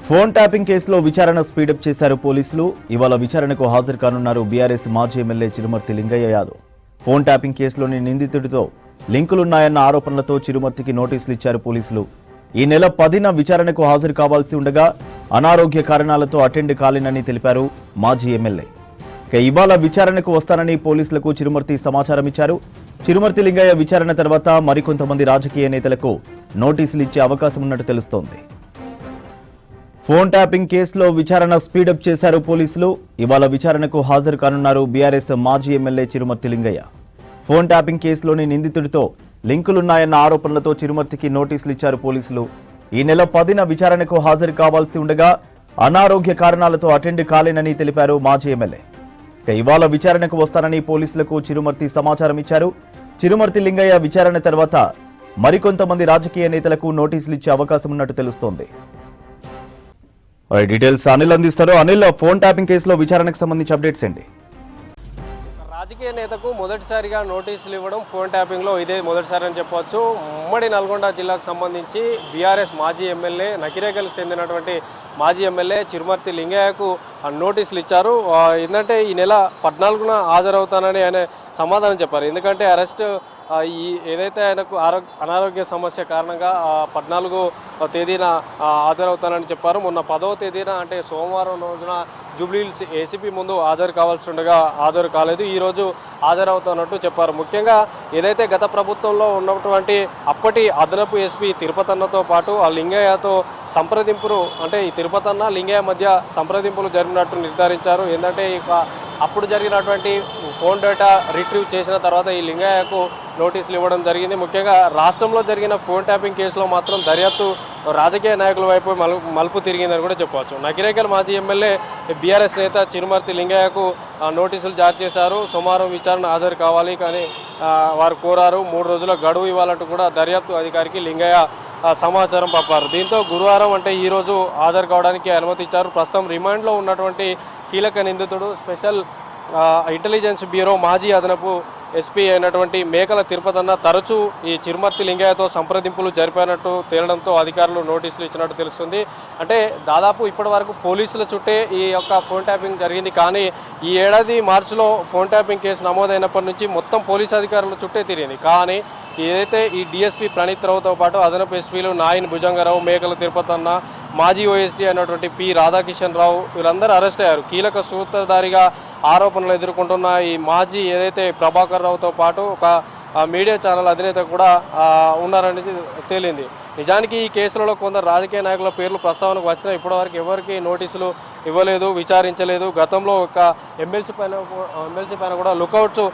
Phone tapping కేసులో విచారణ speedup చేశారు పోలీసులు. ఇవాళ విచారణకు హాజరు కానున్నారు బీఆర్ఎస్ మాజీ MLA Chirumarthi Lingaiah Yadav. Phone tapping కేసులోని నిందితుడితో లింకులున్నాయన్న ఆరోపణలతో చిరుమర్తికి నోటీసులు ఇచ్చారు పోలీసులు. ఈ నెల 10న విచారణకు హాజరు కావాల్సి ఉండగా అనారోగ్య కారణాలతో అటెండ్ కాలేనని తెలిపారు మాజీ ఎమ్మెల్యే. ఇవాళ విచారణకు వస్తానని పోలీసులకు చిరుమర్తి సమాచారం ఇచ్చారు. చిరుమర్తి లింగయ్య విచారణ తర్వాత మరికొంతమంది రాజకీయ నేతలకు నోటీసులు ఇచ్చే అవకాశం ఉన్నట్టు తెలుస్తోంది. ఫోన్ ట్యాపింగ్ కేసులో విచారణ స్పీడప్ చేశారు పోలీసులు. ఇవాళ విచారణకు హాజరు కానున్నారు బీఆర్ఎస్ మాజీ MLA Chirumarthi Lingaiah. Phone tapping కేసులోని నిందితుడితో లింకులున్నాయన్న ఆరోపణలతో చిరుమర్తికి నోటీసులు ఇచ్చారు పోలీసులు. ఈ నెల 10న విచారణకు హాజరు కావాల్సి ఉండగా అనారోగ్య కారణాలతో అటెండ్ కాలేనని తెలిపారు మాజీ ఎమ్మెల్యే. ఇవాళ విచారణకు వస్తానని పోలీసులకు చిరుమర్తి సమాచారం ఇచ్చారు. చిరుమర్తి లింగయ్య విచారణ తర్వాత మరికొంతమంది రాజకీయ నేతలకు నోటీసులు ఇచ్చే అవకాశం ఉన్నట్టు తెలుస్తోంది. డీటెయిల్స్ అనిల్ అందిస్తారు. అనిల్, ఫోన్ ట్యాపింగ్ కేసులో విచారణకు సంబంధించి అప్డేట్స్ ఏంటి? రాజకీయ నేతకు మొదటిసారిగా నోటీసులు ఇవ్వడం ఫోన్ ట్యాపింగ్లో ఇదే మొదటిసారి అని చెప్పవచ్చు. ఉమ్మడి నల్గొండ జిల్లాకు సంబంధించి బీఆర్ఎస్ మాజీ ఎమ్మెల్యే నకిరేకల్కి చెందినటువంటి మాజీ ఎమ్మెల్యే చిరుమర్తి లింగయ్యకు నోటీసులు ఇచ్చారు. ఏంటంటే ఈ నెల 14న హాజరవుతానని ఆయన సమాధానం చెప్పారు. ఎందుకంటే అరెస్ట్ ఏదైతే ఆయనకు అనారోగ్య సమస్య కారణంగా 14వ తేదీన హాజరవుతానని చెప్పారు. మొన్న 10వ తేదీన అంటే సోమవారం రోజున జూబ్లీహిల్స్ ఏసీపీ ముందు హాజరు కావాల్సి ఉండగా హాజరు కాలేదు. ఈరోజు హాజరవుతున్నట్టు చెప్పారు. ముఖ్యంగా ఏదైతే గత ప్రభుత్వంలో ఉన్నటువంటి అప్పటి అదనపు ఎస్పీ తిరుపతన్నతో పాటు ఆ లింగయ్యతో సంప్రదింపులు అంటే ఈ తిరుపతన్న లింగయ్య మధ్య సంప్రదింపులు జరిగినట్టు నిర్ధారించారు. ఏంటంటే అప్పుడు జరిగినటువంటి ఫోన్ డేటా రిట్రీవ్ చేసిన తర్వాత ఈ లింగయ్యకు నోటీసులు ఇవ్వడం జరిగింది. ముఖ్యంగా రాష్ట్రంలో జరిగిన ఫోన్ ట్యాపింగ్ కేసులో మాత్రం దర్యాప్తు రాజకీయ నాయకుల వైపు మలుపు తిరిగిందని కూడా చెప్పవచ్చు. నకిరేకల్ మాజీ ఎమ్మెల్యే బీఆర్ఎస్ నేత చిరుమర్తి లింగయ్యకు నోటీసులు జారీ చేశారు. సోమవారం విచారణ హాజరు కావాలి కానీ వారు కోరారు. 3 రోజుల గడువు ఇవ్వాలంటూ కూడా దర్యాప్తు అధికారికి లింగయ్య సమాచారం పంపారు. దీంతో గురువారం అంటే ఈరోజు హాజరు కావడానికి అనుమతి ఇచ్చారు. ప్రస్తుతం రిమాండ్లో ఉన్నటువంటి కీలక నిందితుడు స్పెషల్ ఇంటెలిజెన్స్ బ్యూరో మాజీ అదనపు ఎస్పీ అయినటువంటి మేకల తిరుపతన్న తరచూ ఈ చిరుమర్తి లింగయ్యతో సంప్రదింపులు జరిపినట్టు తేలడంతో అధికారులు నోటీసులు ఇచ్చినట్టు తెలుస్తుంది. అంటే దాదాపు ఇప్పటి వరకు పోలీసుల చుట్టే ఈ యొక్క ఫోన్ ట్యాపింగ్ జరిగింది. కానీ ఈ ఏడాది మార్చిలో ఫోన్ ట్యాపింగ్ కేసు నమోదైనప్పటి నుంచి మొత్తం పోలీసు అధికారుల చుట్టే తిరిగింది. కానీ ఏదైతే ఈ డిఎస్పీ ప్రణీత్ రావుతో పాటు అదనపు ఎస్పీలు నాయన్ భుజంగరావు, మేకల తిరుపతన్న, మాజీ ఓఎస్డీ అయినటువంటి పి రాధాకిషన్ రావు వీళ్ళందరూ అరెస్ట్ అయ్యారు. కీలక సూత్రధారిగా ఆరోపణలు ఎదుర్కొంటున్న ఈ మాజీ ఏదైతే ప్రభాకర్ రావుతో పాటు ఒక మీడియా ఛానల్ అధినేత కూడా ఉన్నారనేది తేలింది. నిజానికి ఈ కేసులలో కొందరు రాజకీయ నాయకుల పేర్లు ప్రస్తావనకు వచ్చినా ఇప్పటివరకు ఎవరికి నోటీసులు ఇవ్వలేదు, విచారించలేదు. గతంలో ఒక ఎమ్మెల్సీ పైన కూడా లుకౌట్స్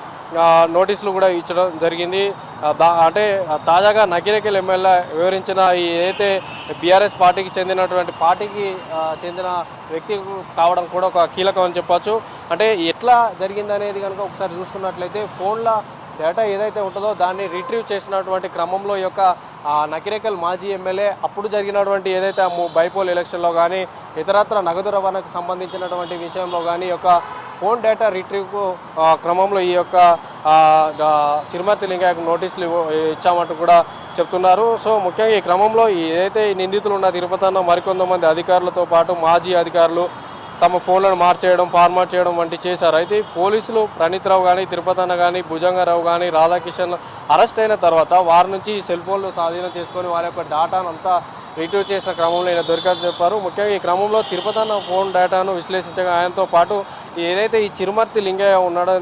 నోటీసులు కూడా ఇచ్చడం జరిగింది. అంటే తాజాగా నకిరేకల్ ఎమ్మెల్యే వివరించిన ఈ ఏదైతే బీఆర్ఎస్ పార్టీకి చెందిన వ్యక్తి కావడం కూడా ఒక కీలకం అని చెప్పచ్చు. అంటే ఎట్లా జరిగిందనేది కనుక ఒకసారి చూసుకున్నట్లయితే ఫోన్ల డేటా ఏదైతే ఉంటుందో దాన్ని రిట్రీవ్ చేసినటువంటి క్రమంలో ఈ యొక్క నకిరేకల్ మాజీ ఎమ్మెల్యే అప్పుడు జరిగినటువంటి ఏదైతే బైపోల్ ఎలక్షన్లో కానీ ఇతరత్ర నగదు రవాణాకు సంబంధించినటువంటి విషయంలో కానీ ఈ యొక్క ఫోన్ డేటా రిట్రీవ్కు క్రమంలో ఈ యొక్క చిరుమర్తి లింగయ్యకు నోటీసులు ఇచ్చామంటూ కూడా చెప్తున్నారు. సో ముఖ్యంగా ఈ క్రమంలో ఏదైతే నిందితులు ఉన్న తిరుపతన్న మరికొంతమంది అధికారులతో పాటు మాజీ అధికారులు తమ ఫోన్లను మార్చేయడం, ఫార్మాట్ చేయడం వంటి చేశారు. అయితే పోలీసులు ప్రణీత్ రావు కానీ, తిరుపతన్న కానీ, భుజంగరావు కానీ, రాధాకిషన్ అరెస్ట్ అయిన తర్వాత వారి నుంచి ఈ సెల్ ఫోన్లు స్వాధీనం చేసుకొని వారి యొక్క డేటాను అంతా రిట్రీవ్ చేసిన క్రమంలో ఈయన దొరికారని చెప్పారు. ముఖ్యంగా ఈ క్రమంలో తిరుపతన్న ఫోన్ డేటాను విశ్లేషించగా ఆయనతో పాటు ఏదైతే ఈ చిరుమర్తి లింగయ్య ఉన్నాడో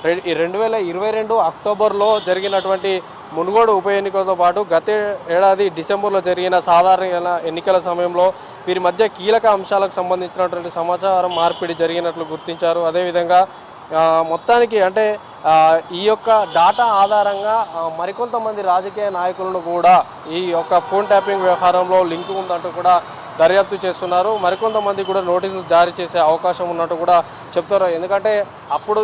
2022 అక్టోబర్లో జరిగినటువంటి మునుగోడు ఉప ఎన్నికలతో పాటు గత ఏడాది డిసెంబర్లో జరిగిన సాధారణ ఎన్నికల సమయంలో వీరి మధ్య కీలక అంశాలకు సంబంధించినటువంటి సమాచారం మార్పిడి జరిగినట్లు గుర్తించారు. అదేవిధంగా మొత్తానికి అంటే ఈ యొక్క డాటా ఆధారంగా మరికొంతమంది రాజకీయ నాయకులను కూడా ఈ యొక్క ఫోన్ ట్యాపింగ్ వ్యవహారంలో లింక్ ఉందంటూ కూడా దర్యాప్తు చేస్తున్నారు. మరికొంతమంది కూడా నోటీసులు జారీ చేసే అవకాశం ఉన్నట్టు కూడా చెప్తారు. ఎందుకంటే అప్పుడు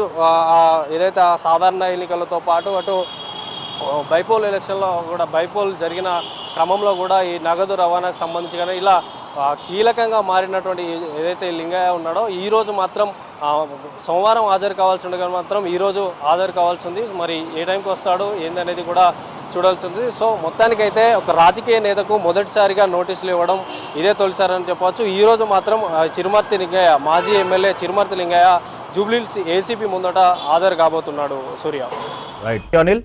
ఏదైతే సాధారణ ఎన్నికలతో పాటు అటు బైపోల్ ఎలక్షన్లో కూడా బైపోల్ జరిగిన క్రమంలో కూడా ఈ నగదు రవాణాకు సంబంధించి కానీ ఇలా కీలకంగా మారినటువంటి ఏదైతే లింగయ్య ఉన్నాడో ఈరోజు మాత్రం సోమవారం హాజరు కావాల్సి ఉండగా మాత్రం ఈరోజు హాజరు కావాల్సి ఉంది. మరి ఏ టైంకి వస్తాడు ఏందనేది కూడా చూడాల్సింది. సో మొత్తానికైతే ఒక రాజకీయ నేతకు మొదటిసారిగా నోటీసులు ఇవ్వడం ఇదే తొలిసారి అని చెప్పవచ్చు. ఈరోజు మాత్రం చిరుమర్తి లింగయ్య, మాజీ ఎమ్మెల్యే చిరుమర్తి లింగయ్య జూబ్లీహిల్స్ ఏసీపీ ముందట హాజరు కాబోతున్నాడు. సూర్య. రైట్ అనిల్.